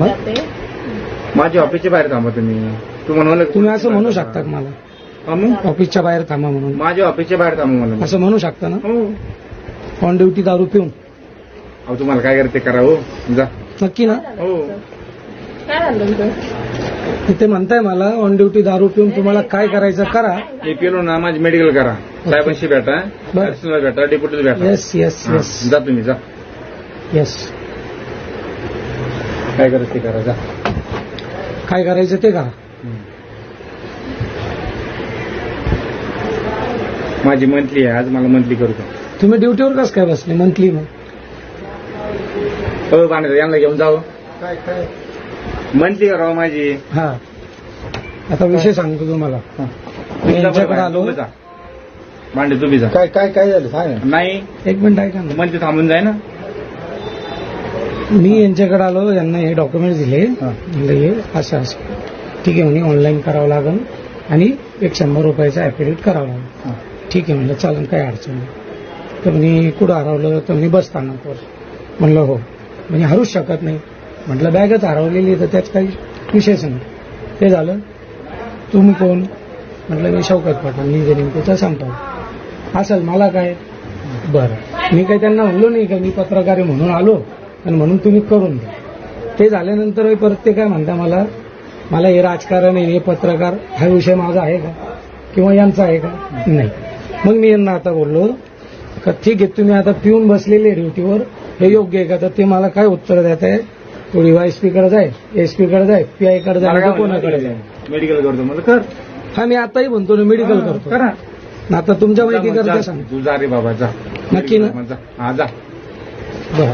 जाते. माझ्या ऑफिसच्या बाहेर थांबा तुम्ही. तू म्हणून तुम्ही असं म्हणू शकता का मला मग ऑफिसच्या बाहेर थांबा म्हणून? माझ्या ऑफिसच्या बाहेर थांबा मला. असं म्हणू शकता ना? हो. ऑन ड्युटी दारू पिऊन? अहो तुम्हाला काय करायचं ते करा. हो जा. नक्की ना? हो. काय झालं तुमचं? ते म्हणताय मला ऑन ड्युटी दारू पिऊन तुम्हाला काय करायचं करा. मी पेलो ना माझी मेडिकल करा. साहेबांशी भेटा, बरं. अर्चनाला भेटा, डेप्युटीला भेटा. येस येस हा, येस जा तुम्ही जा. येस. काय करायचं ते करा जा. काय करायचं ते करा. माझी मंथली आहे आज, मला मंथली करू का? तुम्ही ड्युटीवर कसं काय बसले मंथली? मग हो बांधे यांना घेऊन जावं. मंथली करावं माझी. हा, आता विषय सांगतो तुम्हाला. मी यांच्याकडे आलो. भांडे तुम्ही जा. काय काय काय झालं सांग. नाही एक मिनिट ऐका ना. मंथली थांबून जाय ना. मी यांच्याकडे आलो, यांना हे डॉक्युमेंट दिले. म्हणजे हे असं असं ठीक आहे म्हणे, ऑनलाईन करावं लागेल आणि 100 रुपयाचा ऍफिडेविट करावं लागेल. ठीक आहे म्हणलं, चालेल काही अडचण नाही. तर म्हणे कुठं हरवलं? तर म्हणे बस स्थानकावर. म्हणलं हो. म्हणजे हरूच शकत नाही. म्हटलं बॅगच हरवलेली तर त्यात काही विषयच नाही. ते झालं. तुम्ही कोण? म्हटलं मी शौकत पठाण, मी जे नेमकं सांगतो. असेल मला काय. बरं, मी काही त्यांना म्हणलो नाही का मी पत्रकार आहे म्हणून आलो आणि म्हणून तुम्ही करून द्या. ते झाल्यानंतर परत ते काय म्हणता मला हे राजकारण आहे, हे पत्रकार, हा विषय माझा आहे का किंवा यांचा आहे का? नाही. मग मी यांना आता बोललो का ठीक आहे, तुम्ही आता पिऊन बसलेले ड्युटीवर, हे योग्य आहे का? तर ते मला काय उत्तर देत आहे, थोडी एसपी कडे जाय, एसपी कडे जाय, पीआय कडे जाय, कोणाकडे जाय. मेडिकल करतो मला कर. हा, मी आताही म्हणतो ना मेडिकल करतो. करा. आता तुमच्या माहिती करता सांग. तू जा रे बाबा जा. नक्की ना? हा जा. बरं.